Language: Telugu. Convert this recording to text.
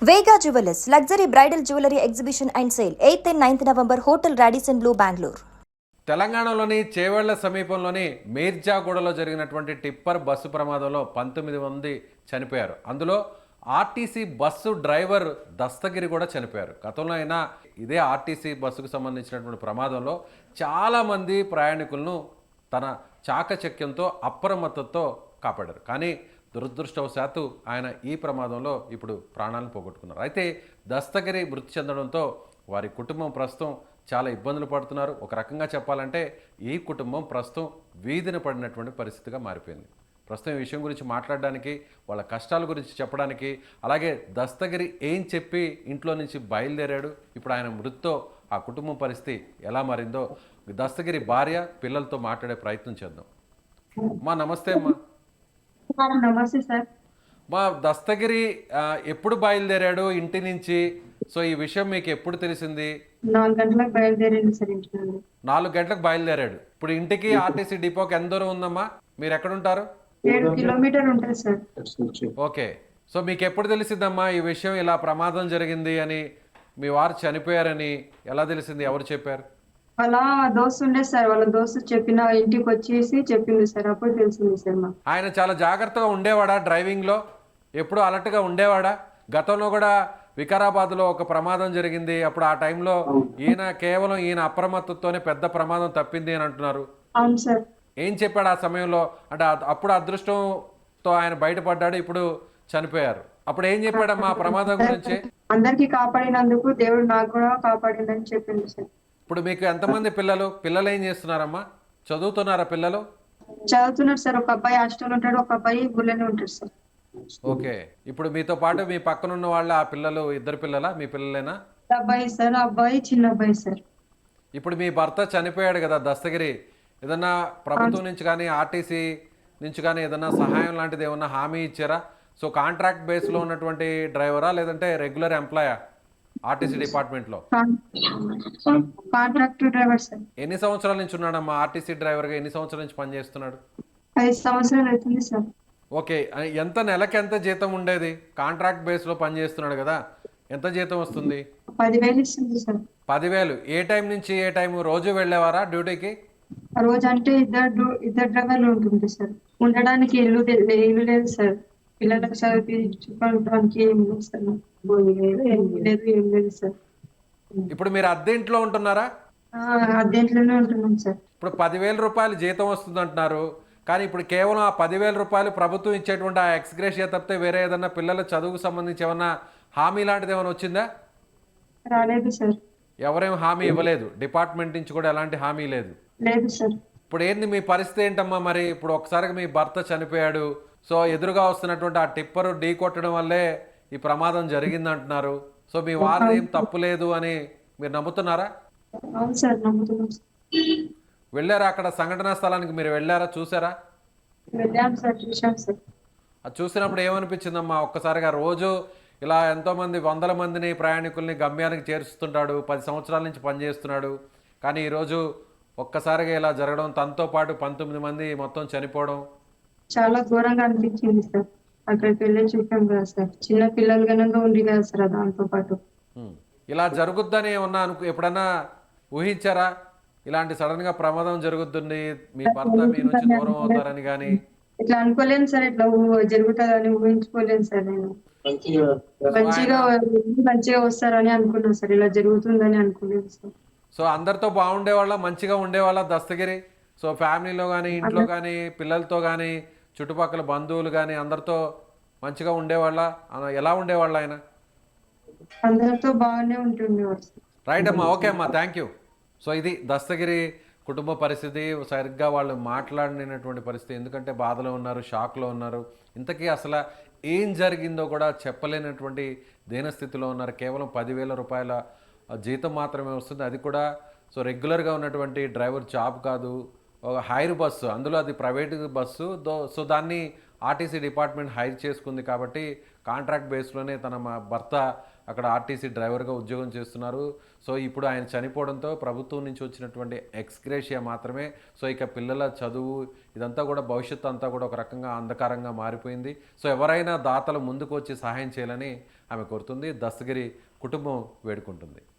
Vega Jewelers, luxury bridal jewelry exhibition and sale, 8th and 9th November, Hotel Radisson Blue, Bangalore. తెలంగాణలోని చేవెళ్ల సమీపంలోని మేర్జాగూడలో జరిగినటువంటి టిప్పర్ బస్సు ప్రమాదంలో 19 మంది చనిపోయారు. అందులో ఆర్టీసీ బస్సు డ్రైవర్ దస్తగిరి కూడా చనిపోయారు. గతంలో అయినా ఇదే ఆర్టీసీ బస్సుకు సంబంధించినటువంటి ప్రమాదంలో చాలామంది ప్రయాణికులను తన చాకచక్యంతో అప్రమత్తతో కాపాడారు. కానీ దురదృష్టవశాత్తు ఆయన ఈ ప్రమాదంలో ఇప్పుడు ప్రాణాలను పోగొట్టుకున్నారు. అయితే దస్తగిరి మృతి చెందడంతో వారి కుటుంబం ప్రస్తుతం చాలా ఇబ్బందులు పడుతున్నారు. ఒక రకంగా చెప్పాలంటే ఈ కుటుంబం ప్రస్తుతం వీధిన పడినటువంటి పరిస్థితిగా మారిపోయింది. ప్రస్తుతం ఈ విషయం గురించి మాట్లాడడానికి, వాళ్ళ కష్టాల గురించి చెప్పడానికి, అలాగే దస్తగిరి ఏం చెప్పి ఇంట్లో నుంచి బయలుదేరాడు, ఇప్పుడు ఆయన మృతితో ఆ కుటుంబం పరిస్థితి ఎలా మారిందో దస్తగిరి భార్య పిల్లలతో మాట్లాడే ప్రయత్నం చేద్దాం. మా నమస్తే అమ్మా. నమస్తే సార్. మా దస్తగిరి ఎప్పుడు బయలుదేరాడు ఇంటి నుంచి? సో ఈ విషయం మీకు ఎప్పుడు తెలిసింది? 4 గంటలకు బయలుదేరింది సార్ ఇంటి నుండి. 4 గంటలకు బయలుదేరాడు. ఇప్పుడు ఇంటికి ఆర్టీసీ డిపోకి ఎంత దూరం ఉందమ్మా? మీరు ఎక్కడుంటారు? 7 కిలోమీటర్ ఉంటుంది సార్. ఓకే. సో మీకు ఎప్పుడు తెలిసిందమ్మా ఈ విషయం, ఇలా ప్రమాదం జరిగింది అని, మీ వారు చనిపోయారని ఎలా తెలిసింది? ఎవరు చెప్పారు? వాళ్ళ దోస్తు ఉండే సార్, వాళ్ళ దోస్తు చెప్పిన ఇంటికి వచ్చేసి చెప్పింది సార్, అప్పుడు తెలిసింది సార్ మాకు. ఆయన చాలా జాగ్రత్తగా ఉండేవాడా డ్రైవింగ్లో? ఎప్పుడు అలర్ట్గా ఉండేవాడా? గతంలో కూడా వికారాబాద్లో ఒక ప్రమాదం జరిగింది. అప్పుడు ఆ టైంలో ఈయన అప్రమత్తతోనే పెద్ద ప్రమాదం తప్పింది అని అంటున్నారు. అవును సార్. ఏం చెప్పాడు ఆ సమయంలో? అంటే అప్పుడు అదృష్టంతో ఆయన బయటపడ్డాడు, ఇప్పుడు చనిపోయారు. అప్పుడు ఏం చెప్పాడమ్మా ఆ ప్రమాదం గురించి? అందరికి కాపాడినందుకు దేవుడు నాకు కూడా కాపాడిందని చెప్పింది సార్. ఇప్పుడు మీకు ఎంతమంది పిల్లలు? పిల్లలు ఏం చేస్తున్నారమ్మా? చదువుతున్నారా పిల్లలు? చదువుతున్నారు సార్. ఒక అబ్బాయి హాస్టల్ ఉంటాడు, ఒక అబ్బాయి ఊళ్ళోనే ఉంటాడు సార్. ఓకే. ఇప్పుడు మీతో పాటు మీ పక్కనున్న వాళ్ళు ఆ పిల్లలు, ఇద్దరు పిల్లలా? మీ పిల్లలేనా? అబ్బాయి సార్, అబ్బాయి చిన్న అబ్బాయి సార్. ఇప్పుడు మీ భర్త చనిపోయాడు కదా దస్తగిరి, ఏదన్నా ప్రభుత్వం నుంచి కానీ ఆర్టీసీ నుంచి కానీ ఏదన్నా సహాయం లాంటిది ఏమన్నా హామీ ఇచ్చారా? సో కాంట్రాక్ట్ బేస్లో ఉన్నటువంటి డ్రైవరా లేదంటే రెగ్యులర్ ఎంప్లాయా ఆర్టీసీ డిపార్ట్మెంట్లో? Contract driver sir. ఎన్ని సంవత్సరాల నుంచి ఉన్నాడమ్మా ఆర్టీసీ డ్రైవర్గా? ఎన్ని సంవత్సరాల నుంచి పనిచేస్తున్నాడు? 5 సంవత్సరాలు అవుతుంది సార్. ఓకే. నెలకి ఎంత జీతం ఉండేది? కాంట్రాక్ట్ బేస్లో పనిచేస్తున్నాడు కదా, ఎంత జీతం వస్తుంది? 10,000 ఇస్తుంది సార్. 10,000. ఏ టైం నుంచి ఏ టైం? రోజు వెళ్ళేవారా డ్యూటీకి? రోజు అంటే ఇద్దరు డ్రైవర్లు ఉంటుంది సార్. ఉండడానికి ఇల్లు లేదు సార్. పిల్లలకు చదివించుకోవడానికి ఏం లేదు సార్. ఏం లేదు సార్. ఇప్పుడు మీరు అద్దె ఇంట్లో ఉంటున్నారా? అద్దెంట్లోనే ఉంటున్నాం సార్. ఇప్పుడు 10,000 రూపాయలు జీతం వస్తుంది అంటున్నారు. కానీ ఇప్పుడు కేవలం ఆ 10,000 రూపాయలు ప్రభుత్వం ఇచ్చేటువంటి ఆ ఎక్స్గ్రేషియా తప్పితే వేరే ఏదన్నా పిల్లల చదువుకు సంబంధించి ఏమన్నా హామీ లాంటిది ఏమైనా వచ్చిందా? రాలేదు సార్. ఎవరేం హామీ ఇవ్వలేదు? డిపార్ట్మెంట్ నుంచి కూడా ఎలాంటి హామీ లేదు? లేదు సార్. ఇప్పుడు ఏంది మీ పరిస్థితి ఏంటమ్మా మరి? ఇప్పుడు ఒకసారిగా మీ భర్త చనిపోయాడు, సో ఎదురుగా వస్తున్నటువంటి ఆ టిప్పరు ఢీ కొట్టడం వల్లే ఈ ప్రమాదం జరిగింది అంటున్నారు. సో మీ వారు ఏం తప్పు లేదు అని మీరు నమ్ముతున్నారా? అవును సార్, నమ్ముతున్నాం. వెళ్ళారా అక్కడ సంఘటనా స్థలానికి? మీరు వెళ్ళారా, చూసారా? వెళ్ళాం సార్, చూసాం సార్. అది చూసినప్పుడు ఏమనిపించిందమ్మా? ఒక్కసారిగా రోజు ఇలా ఎంతోమంది వందల మందిని ప్రయాణికుల్ని గమ్యానికి చేరుస్తుంటాడు, 10 సంవత్సరాల నుంచి పనిచేస్తున్నాడు. కానీ ఈరోజు ఒక్కసారిగా ఇలా జరగడం, తనతో పాటు 19 మంది మొత్తం చనిపోవడం చాలా ఘోరంగా అనిపించింది సార్. అక్కడికి వెళ్ళి చూసాం కదా సార్, చిన్న పిల్లలు గనంగా ఉంది కదా సార్ దాంతో పాటు. ఇలా జరుగుద్దని ఏమన్నా ఎప్పుడన్నా ఊహించారా? ఇలాంటి సడన్ గా ప్రమాదం జరుగుతుంది, మీ భర్త మీ నుంచి దూరం అవుతారని కానీ? ఇట్లా అనుకోలేను సార్, ఇట్లా జరుగుతుందని ఊహించుకోలేను సార్. నేను మంచిగా వస్తారని అనుకున్నాను సార్, ఇలా జరుగుతుందని అనుకోలేదు సార్. సో అందరితో బాగుండేవాళ్ళ, మంచిగా ఉండేవాళ్ళ దస్తగిరి? సో ఫ్యామిలీలో కానీ, ఇంట్లో కానీ, పిల్లలతో కానీ, చుట్టుపక్కల బంధువులు కానీ అందరితో మంచిగా ఉండేవాళ్ళ? ఎలా ఉండేవాళ్ళ ఆయన? అందరితో బాగానే ఉంటుండేవారు. రైట్ అమ్మా, ఓకే అమ్మా, థ్యాంక్ యూ. సో ఇది దస్తగిరి కుటుంబ పరిస్థితి. సరిగ్గా వాళ్ళు మాట్లాడినటువంటి పరిస్థితి, ఎందుకంటే బాధలో ఉన్నారు, షాక్లో ఉన్నారు. ఇంతకీ అసలు ఏం జరిగిందో కూడా చెప్పలేనటువంటి దీనస్థితిలో ఉన్నారు. కేవలం 10,000 రూపాయల జీతం మాత్రమే వస్తుంది, అది కూడా సో రెగ్యులర్గా ఉన్నటువంటి డ్రైవర్ జాబ్ కాదు, ఒక హైర్ బస్సు, అందులో అది ప్రైవేట్ బస్సు. సో దాన్ని ఆర్టీసీ డిపార్ట్మెంట్ హైర్ చేసుకుంది కాబట్టి కాంట్రాక్ట్ బేస్లోనే తన భర్త అక్కడ ఆర్టీసీ డ్రైవర్గా ఉద్యోగం చేస్తున్నారు. సో ఇప్పుడు ఆయన చనిపోవడంతో ప్రభుత్వం నుంచి వచ్చినటువంటి ఎక్స్గ్రేషియా మాత్రమే. సో ఇక పిల్లల చదువు ఇదంతా కూడా భవిష్యత్తు అంతా కూడా ఒక రకంగా అంధకారంగా మారిపోయింది. సో ఎవరైనా దాతలు ముందుకు వచ్చి సహాయం చేయాలని ఆమె కోరుతుంది. దస్తగిరి కుటుంబం వేడుకుంటుంది.